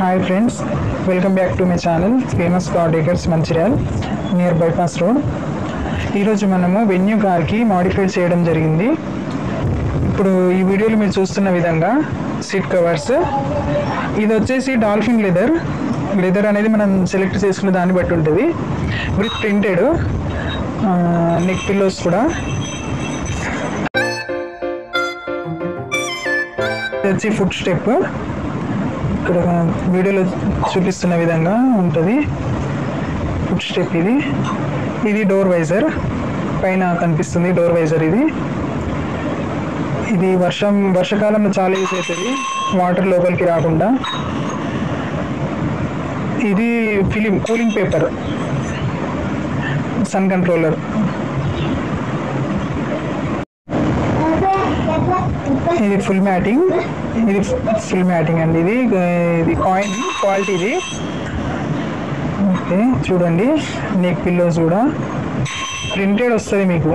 Hi friends, welcome back to my channel famous car డేకర్స్ Mancherial near bypass road. ఈరోజు మనము venue కార్కి modify చేయడం జరిగింది. ఇప్పుడు ఈ వీడియోలో మీరు చూస్తున్న విధంగా సీట్ కవర్స్, ఇది వచ్చేసి డాల్ఫిన్ లెదర్ అనేది మనం సెలెక్ట్ చేసుకునే దాన్ని బట్టి ఉంటుంది. విత్ ప్రింటెడ్ నెక్ పిల్లోస్ కూడా. ఇది వచ్చి ఫుట్ స్టెప్, ఇక్కడ వీడియోలో చూపిస్తున్న విధంగా ఉంటుంది ఫుట్ స్టెప్. ఇది డోర్ వైజర్, పైన కనిపిస్తుంది డోర్ వైజర్. ఇది వర్షాకాలంలో చాలా యూజ్ అవుతుంది, వాటర్ లోపలికి రాకుండా. ఇది film cooling paper, sun controller. ఇది ఫుల్ మ్యాటింగ్ అండి. ఇది కాయిన్ క్వాలిటీ. ఓకే, చూడండి నెక్ పిల్లోస్ కూడా ప్రింటెడ్ వస్తుంది మీకు.